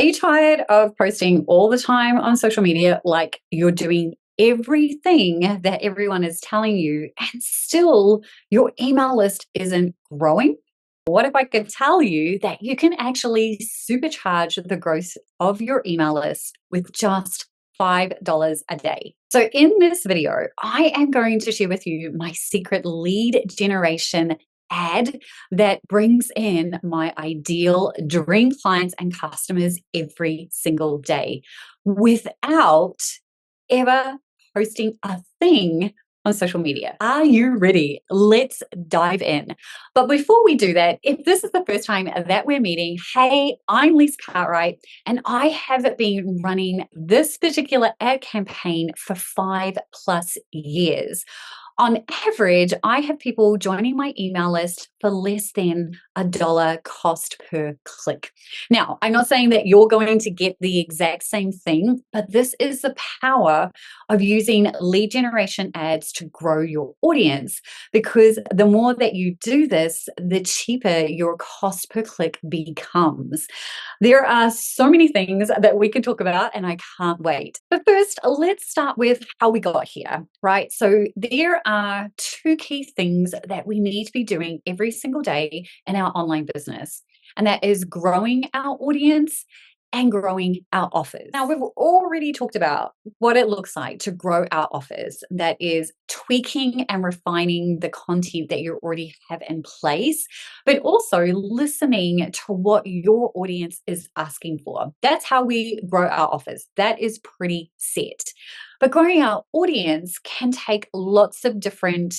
Are you tired of posting all the time on social media like you're doing everything that everyone is telling you and still your email list isn't growing? What if I could tell you that you can actually supercharge the growth of your email list with just $5 a day? So, in this video, I am going to share with you my secret lead generation ad that brings in my ideal dream clients and customers every single day without ever posting a thing on social media. Are you ready? Let's dive in. But before we do that, if this is the first time that we're meeting, hey, I'm Lise Cartwright, and I have been running this particular ad campaign for 5+ years. On average, I have people joining my email list for less than $1 cost per click. Now, I'm not saying that you're going to get the exact same thing, but this is the power of using lead generation ads to grow your audience, because the more that you do this, the cheaper your cost per click becomes. There are so many things that we could talk about, and I can't wait. But first, let's start with how we got here, right? So there are two key things that we need to be doing every single day in our online business, and that is growing our audience and growing our offers. Now, we've already talked about what it looks like to grow our offers. That is tweaking and refining the content that you already have in place, but also listening to what your audience is asking for. That's how we grow our offers. That is pretty set. But growing our audience can take lots of different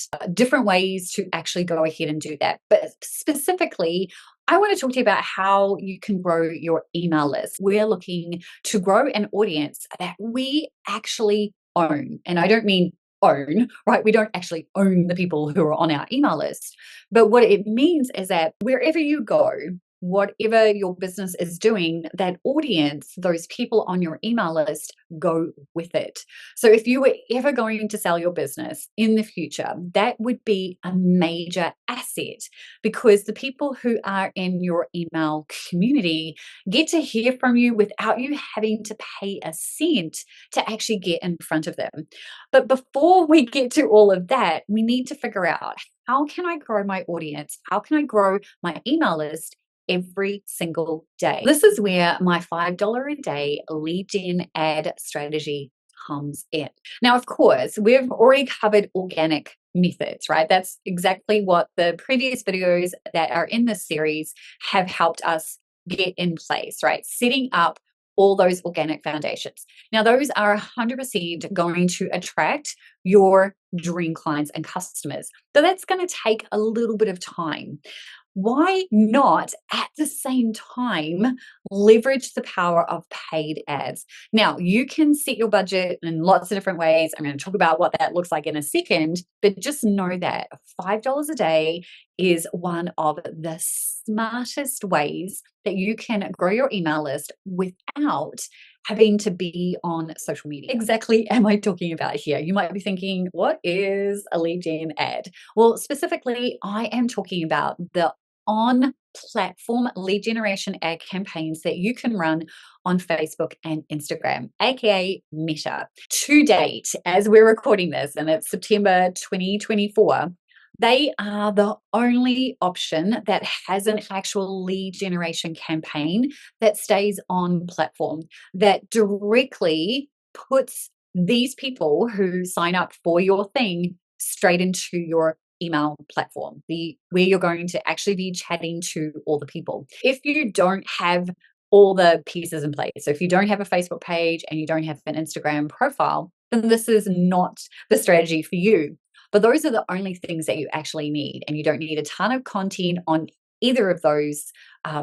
ways to actually go ahead and do that. But specifically, I want to talk to you about how you can grow your email list. We're looking to grow an audience that we actually own. And I don't mean own, right? We don't actually own the people who are on our email list. But what it means is that wherever you go, whatever your business is doing, that audience, those people on your email list, go with it. So if you were ever going to sell your business in the future, that would be a major asset, because the people who are in your email community get to hear from you without you having to pay a cent to actually get in front of them. But before we get to all of that, we need to figure out, how can I grow my audience? How can I grow my email list every single day? This is where my $5 a day lead gen ad strategy comes in. Now, of course, we've already covered organic methods, right? That's exactly what the previous videos that are in this series have helped us get in place, right? Setting up all those organic foundations. Now, those are 100% going to attract your dream clients and customers. So that's going to take a little bit of time. Why not at the same time leverage the power of paid ads? Now, you can set your budget in lots of different ways. I'm going to talk about what that looks like in a second, but just know that $5 a day is one of the smartest ways that you can grow your email list without having to be on social media. Exactly am I talking about here? You might be thinking, what is a lead gen ad? Well, specifically, I am talking about the on-platform lead generation ad campaigns that you can run on Facebook and Instagram, aka Meta. To date, as we're recording this, and it's September 2024, they are the only option that has an actual lead generation campaign that stays on platform, that directly puts these people who sign up for your thing straight into your email platform, where you're going to actually be chatting to all the people. If you don't have all the pieces in place, so if you don't have a Facebook page and you don't have an Instagram profile, then this is not the strategy for you. But those are the only things that you actually need, and you don't need a ton of content on either of those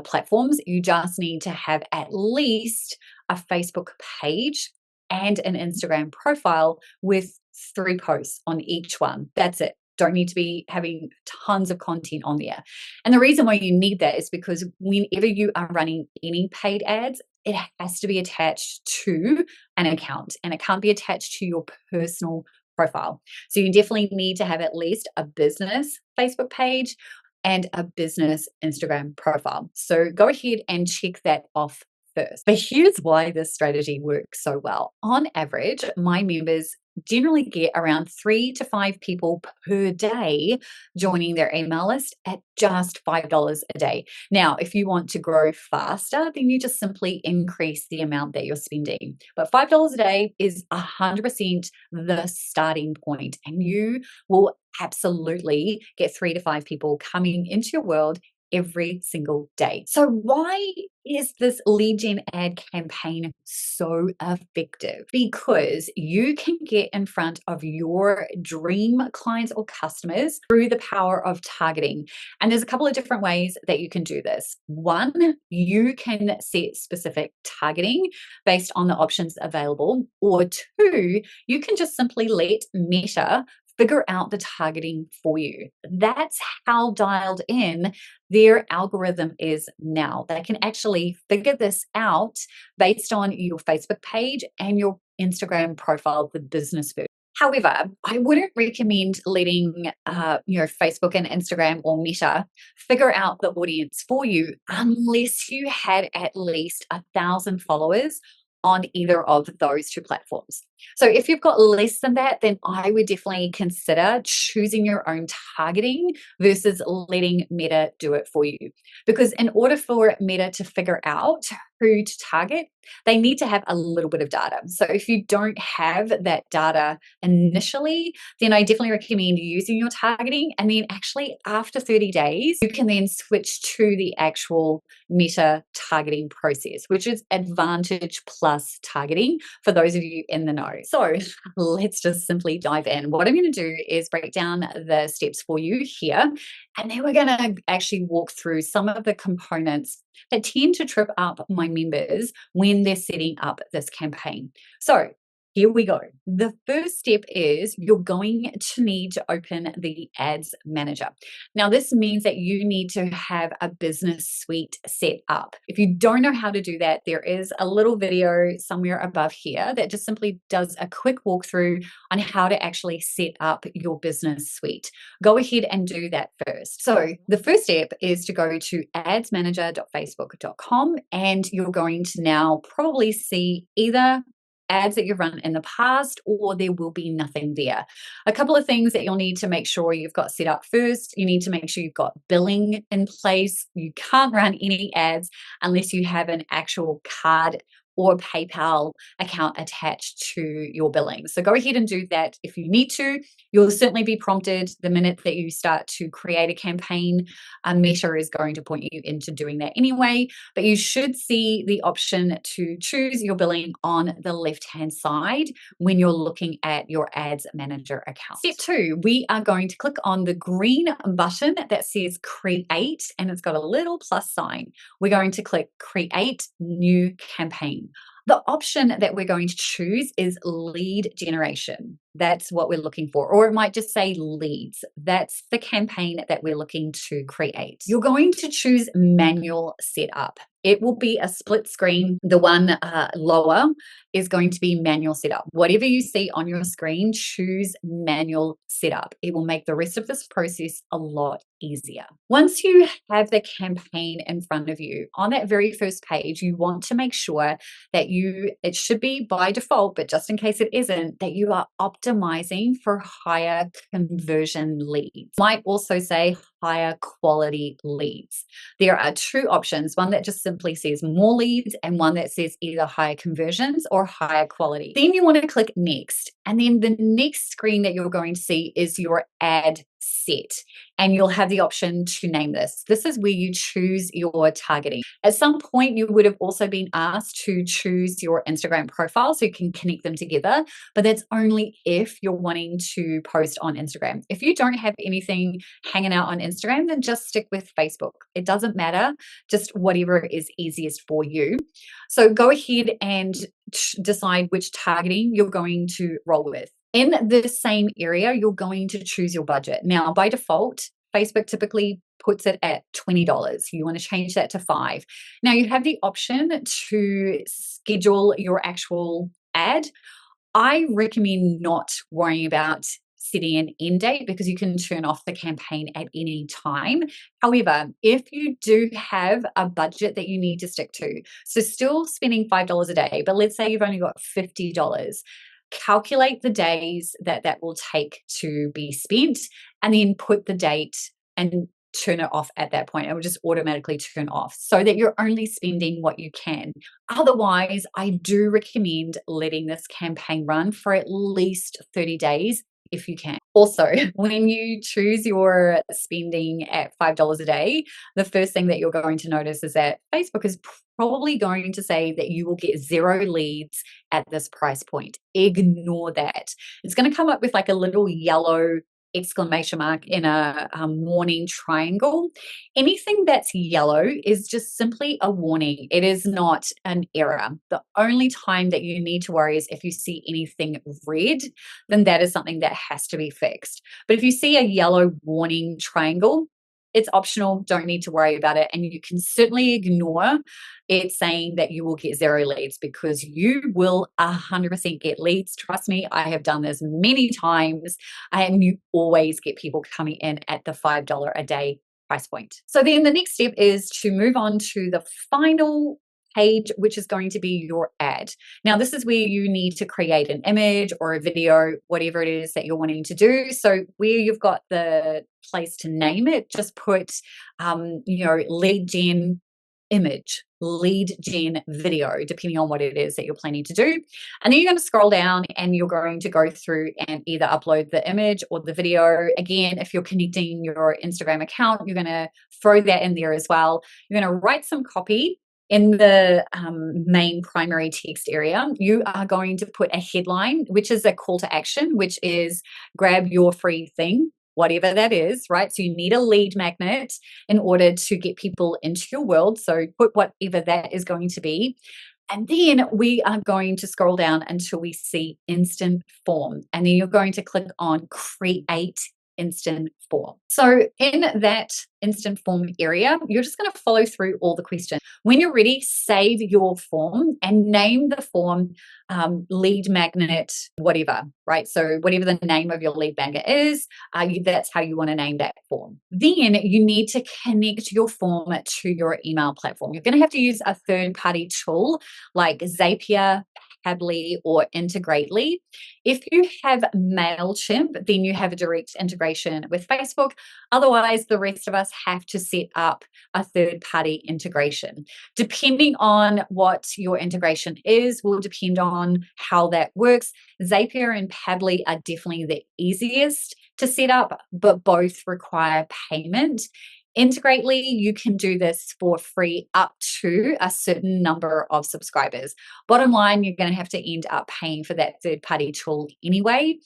platforms. You just need to have at least a Facebook page and an Instagram profile with 3 posts on each one. That's it. Don't need to be having tons of content on there. And the reason why you need that is because whenever you are running any paid ads, it has to be attached to an account, and it can't be attached to your personal profile. So you definitely need to have at least a business Facebook page and a business Instagram profile. So go ahead and check that off first. But here's why this strategy works so well. On average, my members generally get around 3 to 5 people per day joining their email list at just $5 a day. Now, if you want to grow faster, then you just simply increase the amount that you're spending. But $5 a day is 100% the starting point, and you will absolutely get 3 to 5 people coming into your world every single day. So, why is this lead gen ad campaign so effective? Because you can get in front of your dream clients or customers through the power of targeting. And there's a couple of different ways that you can do this. One, you can set specific targeting based on the options available. Or two, you can just simply let Meta figure out the targeting for you. That's how dialed in their algorithm is now. They can actually figure this out based on your Facebook page and your Instagram profile, the business version. However, I wouldn't recommend letting Facebook and Instagram or Meta figure out the audience for you unless you had at least 1,000 followers on either of those two platforms. So if you've got less than that, then I would definitely consider choosing your own targeting versus letting Meta do it for you. Because in order for Meta to figure out who to target, they need to have a little bit of data. So if you don't have that data initially, then I definitely recommend using your targeting. And then actually after 30 days, you can then switch to the actual Meta targeting process, which is Advantage Plus targeting for those of you in the know. So let's just simply dive in. What I'm going to do is break down the steps for you here, and then we're going to actually walk through some of the components that tend to trip up my members when they're setting up this campaign. So here we go. The first step is you're going to need to open the Ads Manager. Now, this means that you need to have a business suite set up. If you don't know how to do that, there is a little video somewhere above here that just simply does a quick walkthrough on how to actually set up your business suite. Go ahead and do that first. So the first step is to go to adsmanager.facebook.com, and you're going to now probably see either ads that you've run in the past, or there will be nothing there. A couple of things that you'll need to make sure you've got set up first. You need to make sure you've got billing in place. You can't run any ads unless you have an actual card or PayPal account attached to your billing. So go ahead and do that if you need to. You'll certainly be prompted the minute that you start to create a campaign. Meta is going to point you into doing that anyway, but you should see the option to choose your billing on the left-hand side when you're looking at your Ads Manager account. Step 2, we are going to click on the green button that says Create, and it's got a little plus sign. We're going to click Create New Campaign. The option that we're going to choose is lead generation. That's what we're looking for. Or it might just say leads. That's the campaign that we're looking to create. You're going to choose manual setup. It will be a split screen. The one lower is going to be manual setup. Whatever you see on your screen, choose manual setup. It will make the rest of this process a lot easier. Once you have the campaign in front of you, on that very first page, you want to make sure that it should be by default, but just in case it isn't, that you are optimizing for higher conversion leads. Might also say higher quality leads. There are two options, one that just simply says more leads and one that says either higher conversions or higher quality. Then you want to click next. And then the next screen that you're going to see is your ad set. And you'll have the option to name this. This is where you choose your targeting. At some point, you would have also been asked to choose your Instagram profile so you can connect them together, but that's only if you're wanting to post on Instagram. If you don't have anything hanging out on Instagram, then just stick with Facebook. It doesn't matter, just whatever is easiest for you. So go ahead and decide which targeting you're going to roll with. In the same area, you're going to choose your budget. Now, by default, Facebook typically puts it at $20. You want to change that to $5. Now, you have the option to schedule your actual ad. I recommend not worrying about setting an end date because you can turn off the campaign at any time. However, if you do have a budget that you need to stick to, so still spending $5 a day, but let's say you've only got $50, calculate the days that that will take to be spent and then put the date and turn it off at that point. It will just automatically turn off so that you're only spending what you can. Otherwise, I do recommend letting this campaign run for at least 30 days if you can. Also, when you choose your spending at $5 a day, the first thing that you're going to notice is that Facebook is probably going to say that you will get 0 leads at this price point. Ignore that. It's going to come up with like a little yellow exclamation mark in a warning triangle. Anything that's yellow is just simply a warning. It is not an error. The only time that you need to worry is if you see anything red, then that is something that has to be fixed. But if you see a yellow warning triangle, it's optional, don't need to worry about it. And you can certainly ignore it saying that you will get 0 leads because you will 100% get leads. Trust me, I have done this many times and you always get people coming in at the $5 a day price point. So then the next step is to move on to the final page, which is going to be your ad. Now, this is where you need to create an image or a video, whatever it is that you're wanting to do. So where you've got the place to name it, just put, lead gen image, lead gen video, depending on what it is that you're planning to do. And then you're going to scroll down and you're going to go through and either upload the image or the video. Again, if you're connecting your Instagram account, you're going to throw that in there as well. You're going to write some copy. In the main primary text area, you are going to put a headline, which is a call to action, which is grab your free thing, whatever that is, right? So you need a lead magnet in order to get people into your world. So put whatever that is going to be. And then we are going to scroll down until we see instant form. And then you're going to click on create instant form. So in that instant form area, you're just going to follow through all the questions. When you're ready, save your form and name the form lead magnet, whatever, right? So whatever the name of your lead magnet is, that's how you want to name that form. Then you need to connect your form to your email platform. You're going to have to use a third-party tool like Zapier, Pabbly, or Integrately. If you have MailChimp, then you have a direct integration with Facebook. Otherwise, the rest of us have to set up a third-party integration. Depending on what your integration is, will depend on how that works. Zapier and Pabbly are definitely the easiest to set up, but both require payment. Integrately, you can do this for free up to a certain number of subscribers. Bottom line, you're going to have to end up paying for that third-party tool anyway.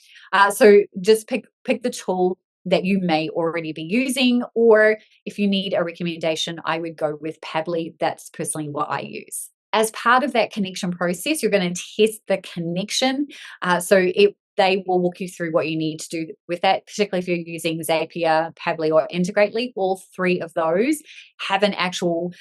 So just pick the tool that you may already be using, or if you need a recommendation, I would go with Pabbly. That's personally what I use. As part of that connection process, you're going to test the connection. They will walk you through what you need to do with that, particularly if you're using Zapier, Pabbly, or Integrately. All 3 of those have an actual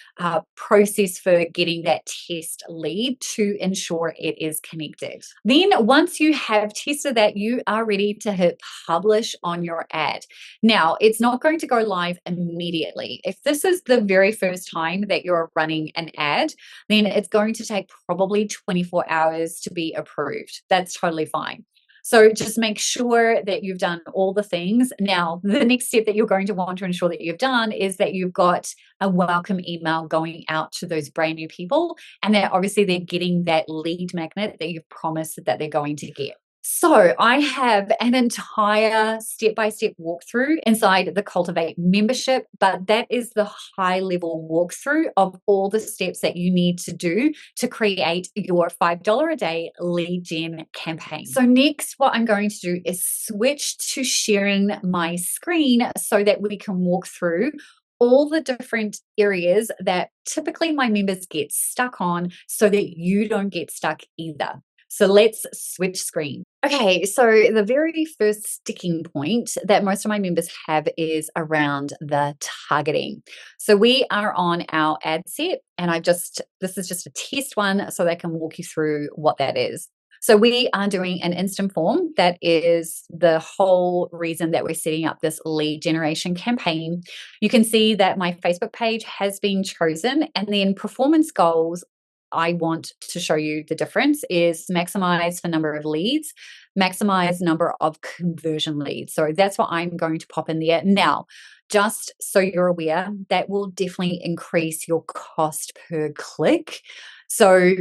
process for getting that test lead to ensure it is connected. Then once you have tested that, you are ready to hit publish on your ad. Now, it's not going to go live immediately. If this is the very first time that you're running an ad, then it's going to take probably 24 hours to be approved. That's totally fine. So just make sure that you've done all the things. Now, the next step that you're going to want to ensure that you've done is that you've got a welcome email going out to those brand new people, and that obviously they're getting that lead magnet that you've promised that they're going to get. So I have an entire step-by-step walkthrough inside the Cultivate membership, but that is the high-level walkthrough of all the steps that you need to do to create your $5 a day lead gen campaign. So next, what I'm going to do is switch to sharing my screen so that we can walk through all the different areas that typically my members get stuck on so that you don't get stuck either. So let's switch screen. Okay, so the very first sticking point that most of my members have is around the targeting. So we are on our ad set, and this is just a test one so they can walk you through what that is. So we are doing an instant form. That is the whole reason that we're setting up this lead generation campaign. You can see that my Facebook page has been chosen, and then performance goals, I want to show you the difference, is maximize for number of leads, maximize number of conversion leads. So that's what I'm going to pop in there. Now, just so you're aware, that will definitely increase your cost per click. So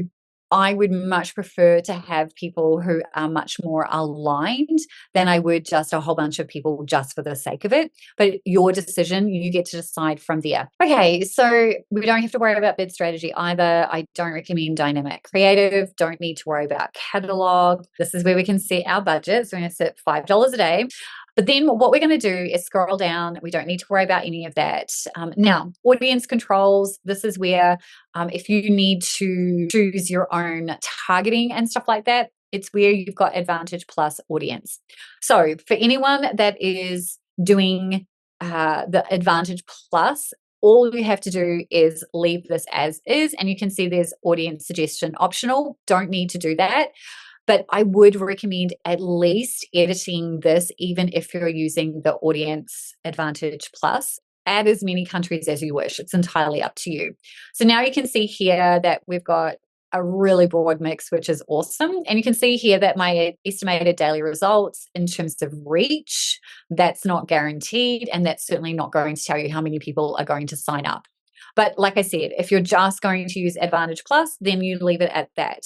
I would much prefer to have people who are much more aligned than I would just a whole bunch of people just for the sake of it. But your decision, you get to decide from there. Okay, so we don't have to worry about bid strategy either. I don't recommend dynamic creative, don't need to worry about catalog. This is where we can set our budget. So we're going to set $5 a day. But then what we're going to do is scroll down. We don't need to worry about any of that. Now, audience controls, this is where if you need to choose your own targeting and stuff like that, it's where you've got Advantage Plus audience. So for anyone that is doing the Advantage Plus, all you have to do is leave this as is, and you can see there's audience suggestion optional. Don't need to do that. But I would recommend at least editing this, even if you're using the Audience Advantage Plus. Add as many countries as you wish. It's entirely up to you. So now you can see here that we've got a really broad mix, which is awesome. And you can see here that my estimated daily results in terms of reach, that's not guaranteed. And that's certainly not going to tell you how many people are going to sign up. But like I said, if you're just going to use Advantage Plus, then you leave it at that.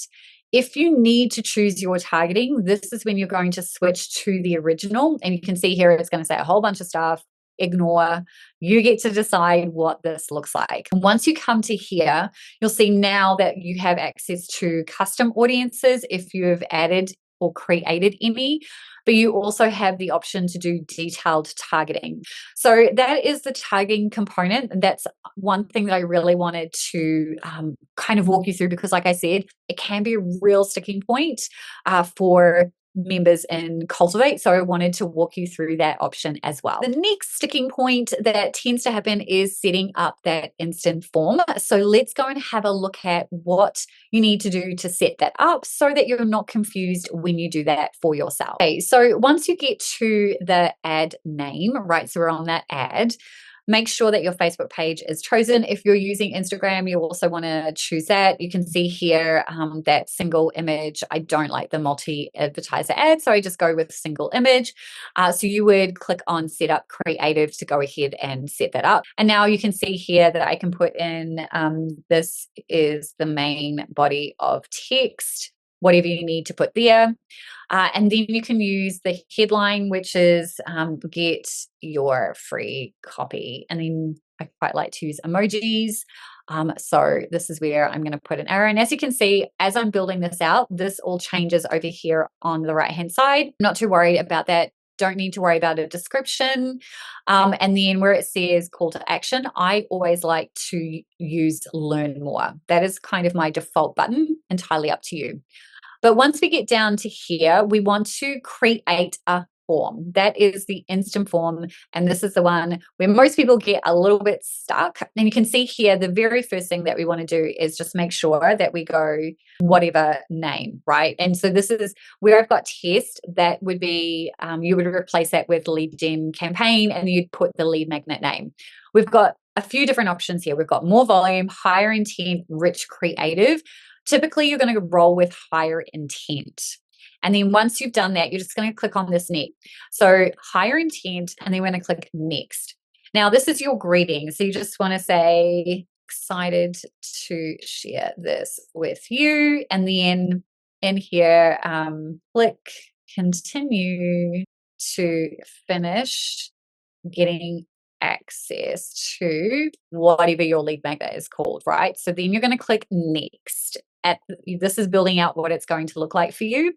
If you need to choose your targeting, this is when you're going to switch to the original. And you can see here, it's going to say a whole bunch of stuff. Ignore. You get to decide what this looks like. And once you come to here, you'll see now that you have access to custom audiences if you've added or created any, but you also have the option to do detailed targeting. So that is the targeting component. And that's one thing that I really wanted to kind of walk you through, because like I said, it can be a real sticking point for members in Cultivate. So I wanted to walk you through that option as well. The next sticking point that tends to happen is setting up that instant form. So let's go and have a look at what you need to do to set that up so that you're not confused when you do that for yourself. Okay, so once you get to the ad name, right? So we're on that ad. Make sure that your Facebook page is chosen. If you're using Instagram, you also want to choose that. You can see here that single image. I don't like the multi-advertiser ad, so I just go with single image. So you would click on Set Up Creative to go ahead and set that up. And now you can see here that I can put in, this is the main body of text, whatever you need to put there. And then you can use the headline, which is get your free copy. And then I quite like to use emojis. So this is where I'm going to put an arrow. And as you can see, as I'm building this out, this all changes over here on the right-hand side. Not too worried about that. Don't need to worry about a description. And then where it says call to action, I always like to use learn more. That is kind of my default button, entirely up to you. But once we get down to here, we want to create a form. That is the instant form. And this is the one where most people get a little bit stuck. And you can see here, the very first thing that we want to do is just make sure that we go whatever name, right? And so this is where I've got test. That would be, you would replace that with lead gen campaign, and you'd put the lead magnet name. We've got a few different options here. We've got more volume, higher intent, rich creative. Typically, you're going to roll with higher intent. And then once you've done that, you're just going to click on this next. So higher intent, and then we're going to click next. Now, this is your greeting. So you just want to say, excited to share this with you. And then in here, click continue to finish getting access to whatever your lead magnet is called, right? So then you're going to click next. This is building out what it's going to look like for you.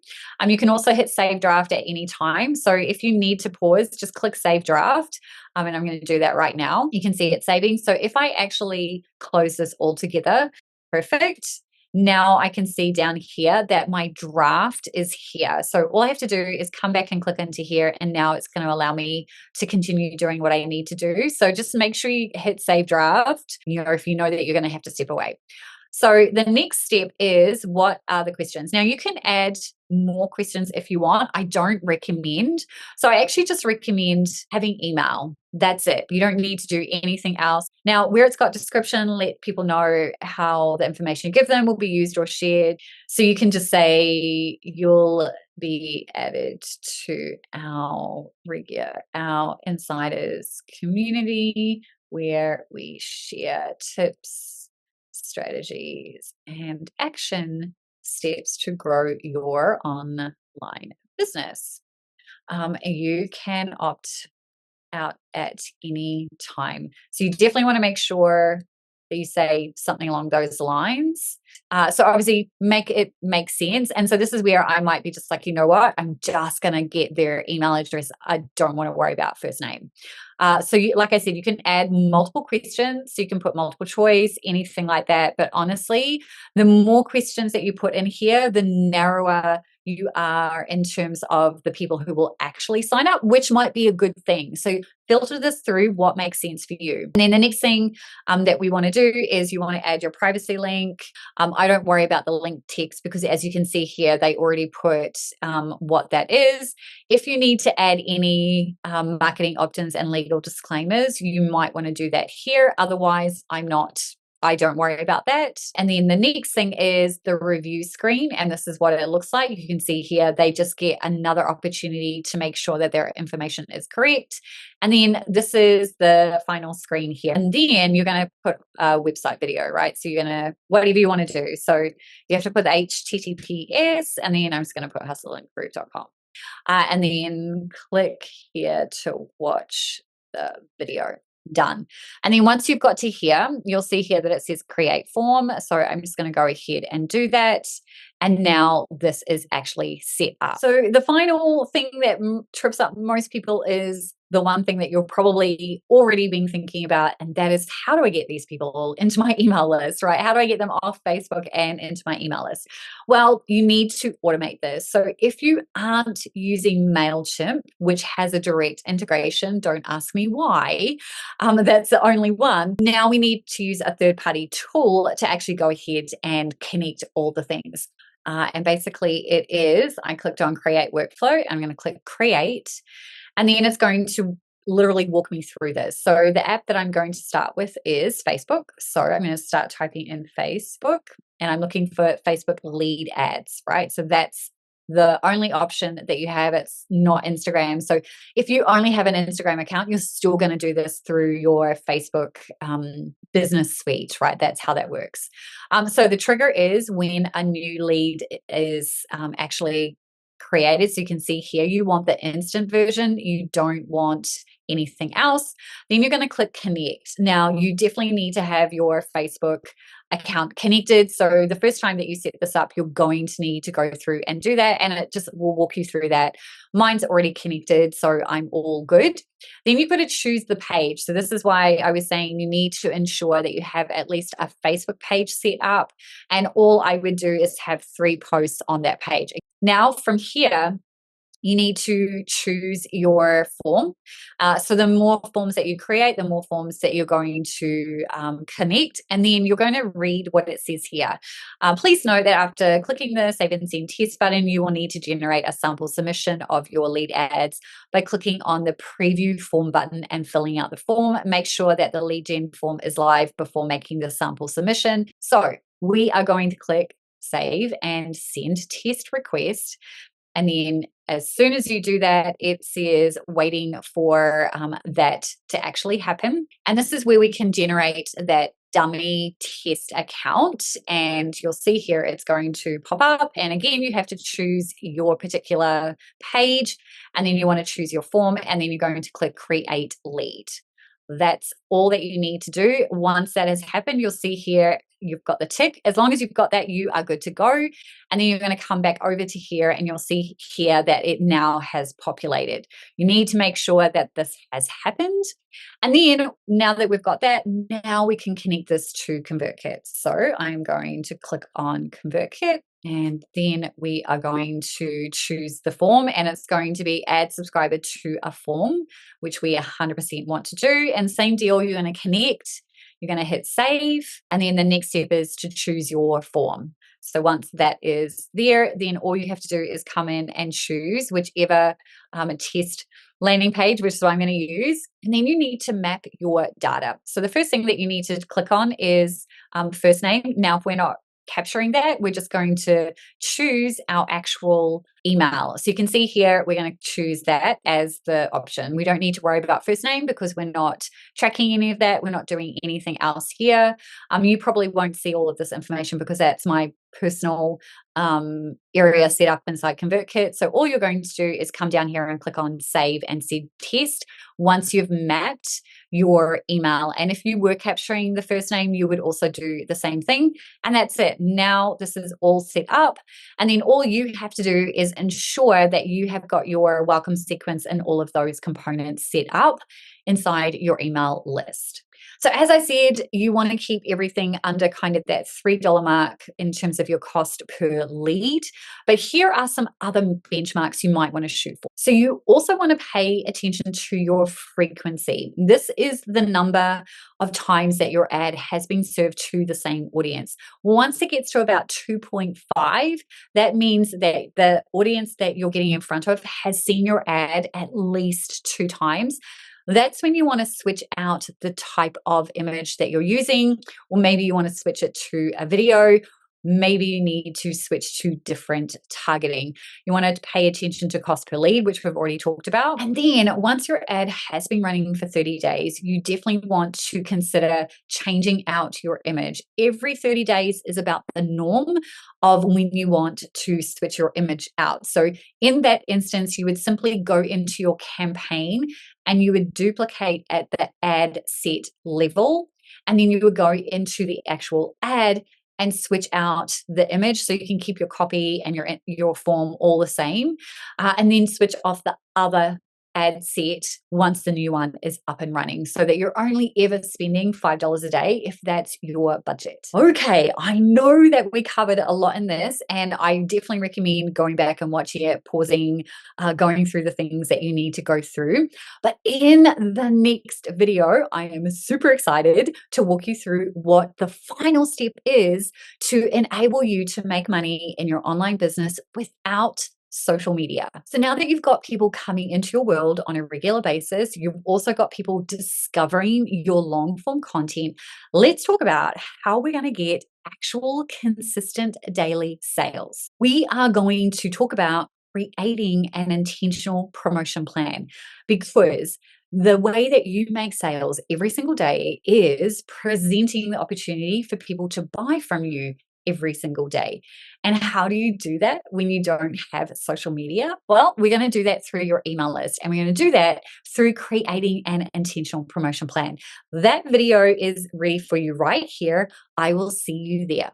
You can also hit save draft at any time. So if you need to pause, just click save draft. And I'm going to do that right now. You can see it saving. So if I actually close this all together, perfect. Now I can see down here that my draft is here. So all I have to do is come back and click into here, and now it's going to allow me to continue doing what I need to do. So just make sure you hit save draft, if you know that you're going to have to step away. So the next step is, what are the questions? Now you can add more questions if you want. I don't recommend. So I actually just recommend having email. That's it. You don't need to do anything else. Now, where it's got description, let people know how the information you give them will be used or shared. So you can just say, you'll be added to our insiders community where we share tips, strategies, and action steps to grow your online business. You can opt out at any time. So you definitely want to make sure that you say something along those lines. So obviously make it make sense. And so this is where I might be just like, you know what, I'm just going to get their email address. I don't want to worry about first name. So you, like I said, you can add multiple questions. So you can put multiple choice, anything like that. But honestly, the more questions that you put in here, the narrower you are in terms of the people who will actually sign up, which might be a good thing. So filter this through what makes sense for you. And then the next thing that we want to do is you want to add your privacy link. I don't worry about the link text because, as you can see here, they already put what that is. If you need to add any marketing opt-ins and legal disclaimers, you might want to do that here. Otherwise, I don't worry about that. And then the next thing is the review screen. And this is what it looks like. You can see here, they just get another opportunity to make sure that their information is correct. And then this is the final screen here. And then you're going to put a website video, right? So you're going to, whatever you want to do. So you have to put HTTPS, and then I'm just going to put hustleandgroove.com. And then click here to watch the video. Done. And then once you've got to here, you'll see here that it says create form. So I'm just going to go ahead and do that. And now this is actually set up. So the final thing that trips up most people is the one thing that you're probably already been thinking about, and that is, how do I get these people into my email list, right? How do I get them off Facebook and into my email list? Well, you need to automate this. So if you aren't using MailChimp, which has a direct integration, don't ask me why, that's the only one. Now we need to use a third-party tool to actually go ahead and connect all the things. And basically it is, I clicked on create workflow. I'm going to click create, and then it's going to literally walk me through this. So the app that I'm going to start with is Facebook. So I'm going to start typing in Facebook, and I'm looking for Facebook lead ads, right? So that's the only option that you have. It's not Instagram. So if you only have an Instagram account, you're still going to do this through your Facebook business suite, right? That's how that works. So the trigger is when a new lead is actually created. So you can see here, you want the instant version. You don't want anything else. Then you're going to click connect. Now you definitely need to have your Facebook account connected. So the first time that you set this up, you're going to need to go through and do that, and it just will walk you through that. Mine's already connected, so I'm all good. Then you've got to choose the page. So this is why I was saying you need to ensure that you have at least a Facebook page set up, and all I would do is have 3 posts on that page. Now from here, you need to choose your form. So the more forms that you create, the more forms that you're going to connect, and then you're going to read what it says here. Please note that after clicking the Save and Send Test button, you will need to generate a sample submission of your lead ads by clicking on the Preview Form button and filling out the form. Make sure that the lead gen form is live before making the sample submission. So we are going to click Save and Send Test Request. And then as soon as you do that, it says waiting for that to actually happen. And this is where we can generate that dummy test account. And you'll see here, it's going to pop up. And again, you have to choose your particular page, and then you want to choose your form, and then you're going to click create lead. That's all that you need to do. Once that has happened, you'll see here, you've got the tick. As long as you've got that, you are good to go. And then you're going to come back over to here, and you'll see here that it now has populated. You need to make sure that this has happened. And then now that we've got that, now we can connect this to ConvertKit. So I'm going to click on ConvertKit. And then we are going to choose the form, and it's going to be add subscriber to a form, which we 100% want to do. And same deal, you're going to connect. You're going to hit save. And then the next step is to choose your form. So once that is there, then all you have to do is come in and choose whichever test landing page, which is what I'm going to use. And then you need to map your data. So the first thing that you need to click on is first name. Now, if we're not capturing that, we're just going to choose our actual email. So you can see here, we're going to choose that as the option. We don't need to worry about first name because we're not tracking any of that. We're not doing anything else here. You probably won't see all of this information because that's my personal area set up inside ConvertKit. So all you're going to do is come down here and click on save and set test once you've mapped your email. And if you were capturing the first name, you would also do the same thing. And that's it. Now this is all set up. And then all you have to do is ensure that you have got your welcome sequence and all of those components set up inside your email list. So as I said, you want to keep everything under kind of that $3 mark in terms of your cost per lead. But here are some other benchmarks you might want to shoot for. So you also want to pay attention to your frequency. This is the number of times that your ad has been served to the same audience. Once it gets to about 2.5, that means that the audience that you're getting in front of has seen your ad at least 2 times. That's when you want to switch out the type of image that you're using, or maybe you want to switch it to a video. Maybe you need to switch to different targeting. You want to pay attention to cost per lead, which we've already talked about. And then once your ad has been running for 30 days, you definitely want to consider changing out your image. Every 30 days is about the norm of when you want to switch your image out. So in that instance, you would simply go into your campaign and you would duplicate at the ad set level. And then you would go into the actual ad and switch out the image so you can keep your copy and your form all the same, and then switch off the other ad set once the new one is up and running so that you're only ever spending $5 a day if that's your budget. Okay, I know that we covered a lot in this, and I definitely recommend going back and watching it, pausing, going through the things that you need to go through. But in the next video, I am super excited to walk you through what the final step is to enable you to make money in your online business without social media. So now that you've got people coming into your world on a regular basis, you've also got people discovering your long form content. Let's talk about how we're going to get actual consistent daily sales. We are going to talk about creating an intentional promotion plan, because the way that you make sales every single day is presenting the opportunity for people to buy from you every single day. And how do you do that when you don't have social media? Well, we're going to do that through your email list, and we're going to do that through creating an intentional promotion plan. That video is ready for you right here. I will see you there.